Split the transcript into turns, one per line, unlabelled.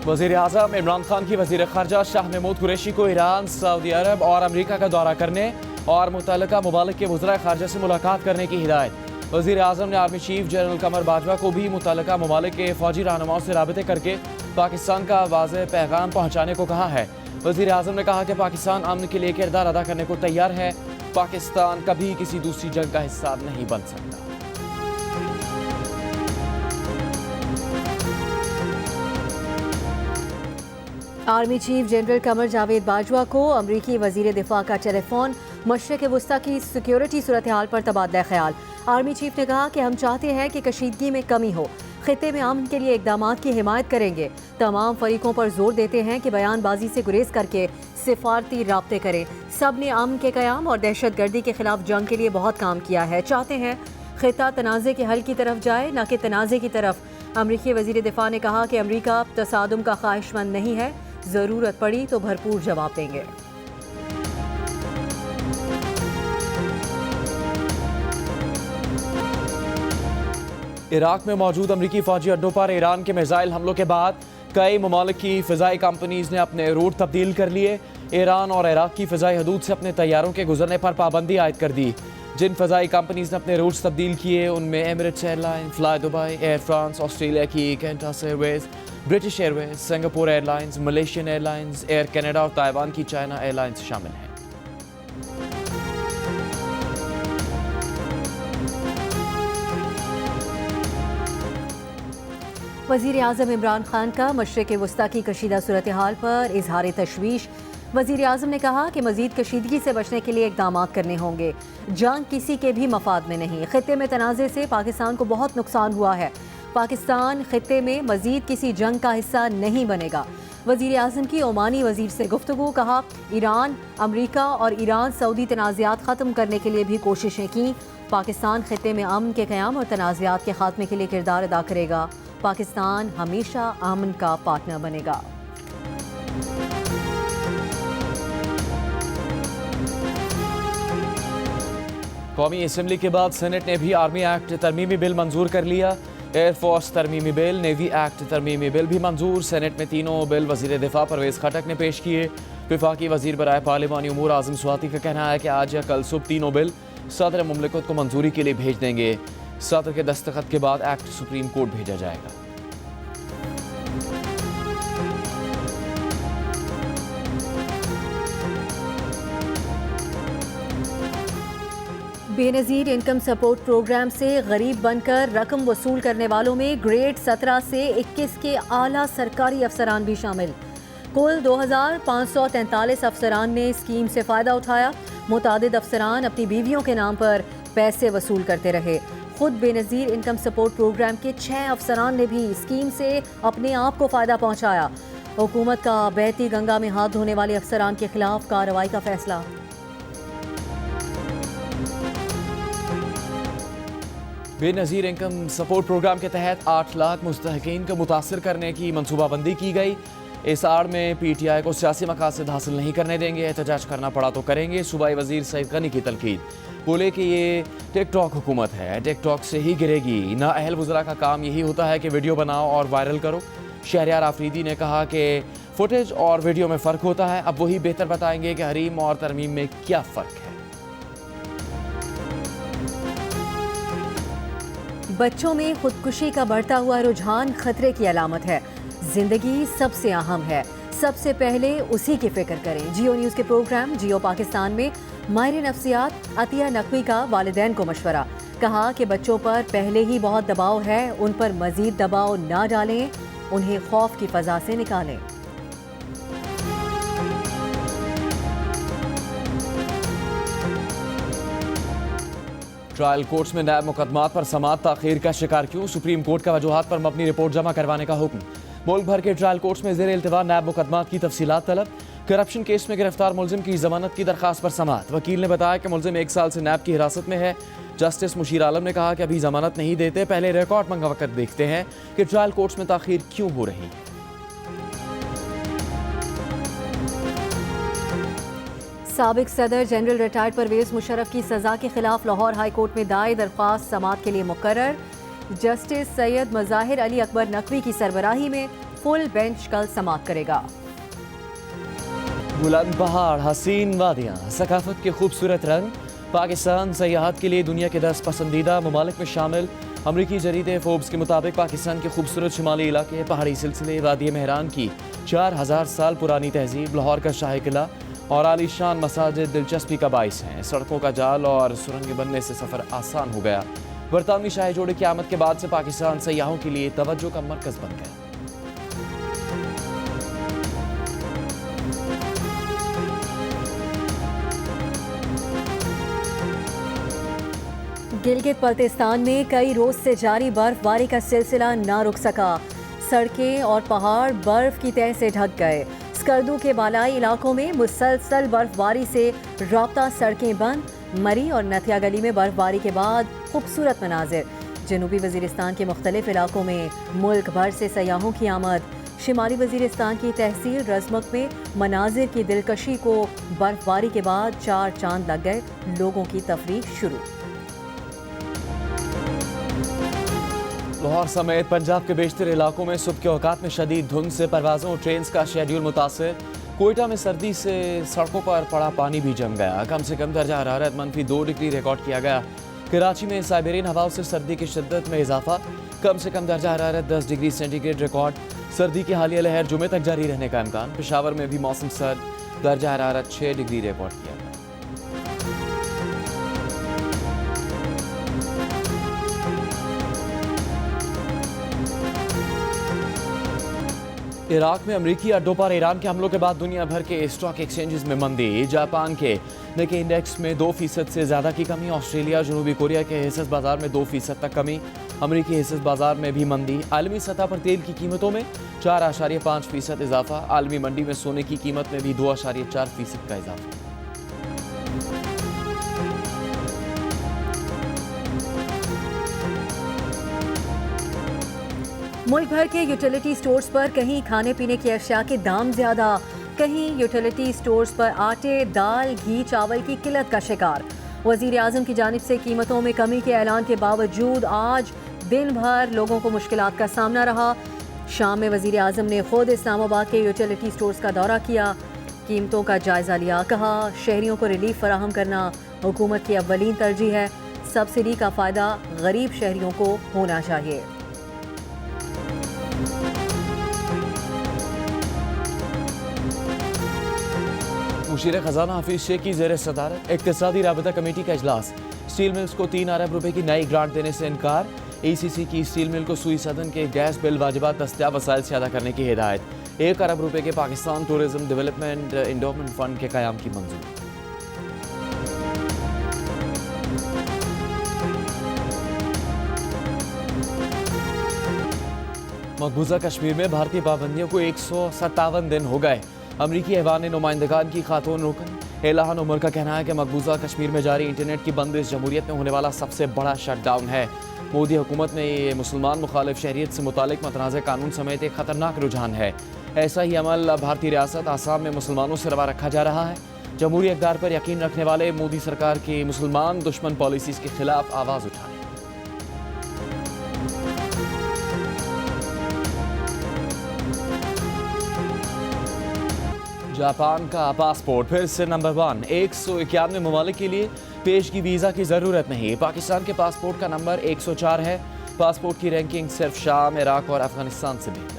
वज़ीर आज़म इमरान खान की वज़ीर ख़ारजा शाह महमूद कुरैशी को ईरान, सऊदी अरब और अमरीका का दौरा करने और मुतल्लिका ममालिक के वज़राए ख़ारजा से मुलाकात करने की हिदायत। वज़ीर आज़म ने आर्मी चीफ जनरल कमर बाजवा को भी मुतल्लिका ममालिक के फ़ौजी रहनुमाओं से राबते करके पाकिस्तान का वाज़ेह पैगाम पहुँचाने को कहा है। वज़ीर आज़म ने कहा कि पाकिस्तान अमन के लिए किरदार अदा करने को तैयार है। पाकिस्तान कभी किसी दूसरी जंग का हिस्सा नहीं बन सकता।
Army chief general Qamar Javed Bajwa को अमरीकी वज़ीर दिफा का टेलीफोन। मशरिक़ वस्ता की सिक्योरिटी सूरत हाल पर तबादला ख्याल। आर्मी चीफ ने कहा कि हम चाहते हैं कि कशीदगी में कमी हो, खित्ते में अमन के लिए इक़दाम की हिमायत करेंगे। तमाम फरीकों पर जोर देते हैं कि बयानबाजी से गुरेज करके सिफारती राब्ते करें। सब ने अमन के क़याम और दहशत गर्दी के खिलाफ जंग के लिए बहुत काम किया है। चाहते हैं खित्ता तनाज़े के हल की तरफ जाए, न कि तनाज़े की तरफ। अमरीकी वज़ीर दिफा ने कहा कि अमरीका तसादुम का ख्वाहिशमंद नहीं है, ज़रूरत पड़ी तो भरपूर जवाब देंगे।
इराक में मौजूद अमरीकी फ़ौजी अड्डों पर ईरान के मिसाइल हमलों के बाद कई ममालिक की फ़िज़ाई कंपनीज़ ने अपने रूट तब्दील कर लिए। ईरान और इराक की फ़िज़ाई हदूद से अपने तैयारों के गुजरने पर पाबंदी आयद कर दी। जिन फ़िज़ाई कंपनीज़ ने अपने रूट्स तब्दील किए उनमें Emirates airline, fly Dubai, Air France, Australia की Qantas Airways, British Airways, Singapore Airlines, Malaysian Airlines, Air Canada और ताइवान की चाइना एयरलाइंस शामिल हैं।
वज़ीर आज़म इमरान खान का मशरिक़ वस्ता की कशीदा सूरत हाल पर इजहार तशवीश। वज़ीर आज़म ने कहा कि मज़ीद कशीदगी से बचने के लिए इक़दाम करने होंगे। जंग किसी के भी मफाद में नहीं। खित्ते में तनाज़े से पाकिस्तान को बहुत नुकसान हुआ है। पाकिस्तान खित्ते में मज़ीद किसी जंग का हिस्सा नहीं बनेगा। वज़ीर आज़म की ओमानी वज़ीर से गुफ्तगू। कहा ईरान, अमरीका और ईरान सऊदी तनाज़ात ख़त्म करने के लिए भी कोशिशें की। पाकिस्तान खित्ते में अमन के क़याम और तनाज़ात के ख़ात्मे के लिए किरदार अदा करेगा। पाकिस्तान हमेशा अमन का पार्टनर बनेगा।
कौमी असम्बली के बाद सेनेट ने भी आर्मी एक्ट तरमीमी बिल मंजूर कर लिया। एयरफोर्स तरमीमी बिल, नेवी एक्ट तरमीमी बिल भी मंजूर। सेनेट में तीनों बिल वज़ीर दिफा परवेज़ खटक ने पेश किए। वफाकी वज़ीर बराए पार्लिमानी उमूर आज़म स्वाति का कहना है कि आज या कल सुबह तीनों बिल सदर मुमलिकत को मंजूरी के लिए भेज देंगे। सदर के दस्तखत के बाद एक्ट सुप्रीम कोर्ट भेजा जाएगा।
बेनज़ीर इनकम सपोर्ट प्रोग्राम से गरीब बनकर रकम वसूल करने वालों में ग्रेड 17 से 21 के आला सरकारी अफसरान भी शामिल। कुल 2543 अफसरान ने स्कीम से फ़ायदा उठाया। मुतादिद अफसरान अपनी बीवियों के नाम पर पैसे वसूल करते रहे। खुद बेनज़ीर इनकम सपोर्ट प्रोग्राम के 6 अफसरान ने भी स्कीम से अपने आप को फ़ायदा पहुँचाया। हुकूमत का बहती गंगा में हाथ धोने वाले अफसरान के खिलाफ कार्रवाई का फैसला।
बेनज़ीर इनकम सपोर्ट प्रोग्राम के तहत 8 लाख मुस्तहकीन को मुतासर करने की मनसूबाबंदी की गई। इस आड़ में PTI को सियासी मकासद हासिल नहीं करने देंगे। एहतजाज करना पड़ा तो करेंगे। सूबाई वज़ीर सईद गनी की तलकीद। बोले कि ये टिकटॉक हुकूमत है, टिकटॉक से ही गिरेगी। नाअहल वज़रा का काम यही होता है कि वीडियो बनाओ और वायरल करो। शहरियार आफरीदी ने कहा कि फुटेज और वीडियो में फ़र्क होता है। अब वही बेहतर बताएंगे कि हरीम और तरमीम में क्या फ़र्क है।
बच्चों में खुदकुशी का बढ़ता हुआ रुझान खतरे की अलामत है। जिंदगी सबसे अहम है, सबसे पहले उसी की फिक्र करें। जियो न्यूज़ के प्रोग्राम जियो पाकिस्तान में माहिर नफ्सियात अतिया नकवी का वालिदैन को मशवरा। कहा कि बच्चों पर पहले ही बहुत दबाव है, उन पर मजीद दबाव ना डालें, उन्हें खौफ की फ़ज़ा से निकालें।
ट्रायल कोर्ट्स में नायब मुकदमात पर समाअत ताख़ीर का शिकार क्यों? सुप्रीम कोर्ट का वजूहात पर मबनी रिपोर्ट जमा करवाने का हुक्म। मुल्क भर के ट्रायल कोर्ट्स में ज़ेर इल्तिवा नायब मुकदमात की तफसीलात तलब। करप्शन केस में गिरफ्तार मुलजिम की जमानत की दरखास्त पर समाअत। वकील ने बताया कि मुलजिम 1 साल से नायब की हिरासत में है। जस्टिस मुशीर आलम ने कहा कि अभी जमानत नहीं देते, पहले रिकॉर्ड मंगवा कर देखते हैं कि ट्रायल कोर्ट्स में ताख़ीर क्यों हो रही है।
साबिक सदर जनरल रिटायर्ड परवेज़ मुशर्रफ की सज़ा के खिलाफ लाहौर हाई कोर्ट में दायर दरख्वास्त समाअत के लिए मुकर्रर। जस्टिस सैयद मज़ाहिर अली अकबर नकवी की सरबराही में फुल बेंच कल समाप्त करेगा।
बुलंद पहाड़, हसीन वादियाँ, सकाफत के खूबसूरत रंग। पाकिस्तान सयाहत के लिए दुनिया के 10 पसंदीदा ममालिक में शामिल। अमरीकी जरीदे फोर्ब्स के मुताबिक पाकिस्तान के खूबसूरत शुमाली इलाके, पहाड़ी सिलसिले, वादी मेहरान की 4000 साल पुरानी तहजीब, लाहौर का शाही किला और आलीशान मसाजिद दिलचस्पी का बाइस हैं। सड़कों का जाल और सुरंगें बनने से सफ़र आसान हो गया। बरतानवी शाही जोड़े की आमद के बाद से पाकिस्तान सयाहों के लिए तवज्जो का मरकज़ बन गया।
गिलगित बल्तिस्तान में कई रोज से जारी बर्फबारी का सिलसिला ना रुक सका। सड़कें और पहाड़ बर्फ की तह से ढक गए। स्कर्दू के बालाई इलाकों में मुसलसल बर्फबारी से राब्ता सड़कें बंद। मरी और नथिया गली में बर्फबारी के बाद खूबसूरत मनाजिर। जनूबी वजीरिस्तान के मुख्तलिफ इलाकों में मुल्क भर से सयाहों की आमद। शिमाली वजीरिस्तान की तहसील रजमक में मनाजिर की दिलकशी को बर्फबारी के बाद 4 चांद लग गए। लोगों की तफरीह शुरू।
लाहौर समेत पंजाब के बेशतर इलाकों में सुबह के औकात में शदीद धुंध से परवाज़ों और ट्रेन का शेड्यूल मुतासर। कोयटा में सर्दी से सड़कों पर पड़ा पानी भी जम गया। कम से कम दर्जा हरारत -2 डिग्री रिकॉर्ड किया गया। कराची में साइबेरियन हवाओं से सर्दी की शिद्दत में इजाफा। कम से कम दर्जा हरारत 10 डिग्री सेंटीग्रेड रिकॉर्ड। सर्दी की हालिया लहर जुमे तक जारी रहने का इम्कान। पेशावर में भी मौसम सर्द, दर्जा हरारत 6 डिग्री रिकॉर्ड किया गया। इराक में अमरीकी अड्डों पर ईरान के हमलों के बाद दुनिया भर के स्टॉक एक्सचेंजेस में मंदी। जापान के निक्की इंडेक्स में 2% से ज़्यादा की कमी। ऑस्ट्रेलिया, जनूबी कोरिया के हिस्सेस बाजार में 2% तक कमी। अमरीकी हिस्सेस बाजार में भी मंदी। आलमी सतह पर तेल की कीमतों में 4.5% इजाफा। आलमी मंडी में सोने की कीमत में भी 2.4% का इजाफा।
मुल्क भर के यूटिलिटी स्टोर्स पर कहीं खाने पीने की अशिया के दाम ज्यादा, कहीं यूटिलिटी स्टोर्स पर आटे, दाल, घी, चावल की किल्लत का शिकार। वजीर आजम की जानिब से कीमतों में कमी के ऐलान के बावजूद आज दिन भर लोगों को मुश्किलात का सामना रहा। शाम में वजीर आजम ने खुद इस्लामाबाद के यूटिलिटी स्टोर्स का दौरा किया, कीमतों का जायजा लिया। कहा, शहरियों को रिलीफ फराहम करना हुकूमत की अव्वलीन तरजीह है। सब्सिडी का फ़ायदा गरीब शहरियों को होना चाहिए।
मुशीर खजाना हफीज शेख की ज़ेर सदारत इक्तिसादी राबता कमेटी का इजलास। स्टील मिल्स को 3 अरब रुपए की नई ग्रांट देने से इनकार। ACC की स्टील मिल को सुई सदन के गैस बिल वाजिबात दस्तियाब वसाइल से अदा करने की हिदायत। 1 अरब रुपए के Pakistan tourism development endowment fund के क़याम की मंजूरी। मकबूजा कश्मीर में भारतीय पाबंदियों को 157 दिन हो गए। अमरीकी ऐवान नुमाइंदगान की खातून रुकन इल्हान उमर का कहना है कि मकबूजा कश्मीर में जारी इंटरनेट की बंदिश जमहूरियत में होने वाला सबसे बड़ा शटडाउन है। मोदी हुकूमत में ये मुसलमान मुखालिफ शहरियत से मुतालिक मतनाज़ कानून समेत एक खतरनाक रुझान है। ऐसा ही अमल भारतीय रियासत आसाम में मुसलमानों से रवा रखा जा रहा है। जमहूरी इक़दार पर यकीन रखने वाले मोदी सरकार की मुसलमान दुश्मन पॉलिसीज़ के खिलाफ आवाज़ उठाएं। जापान का पासपोर्ट फिर से नंबर 1। 191 ममालिक के लिए पेशगी वीज़ा की ज़रूरत नहीं। पाकिस्तान के पासपोर्ट का नंबर 104 है। पासपोर्ट की रैंकिंग सिर्फ शाम, इराक और अफगानिस्तान से बेहतर।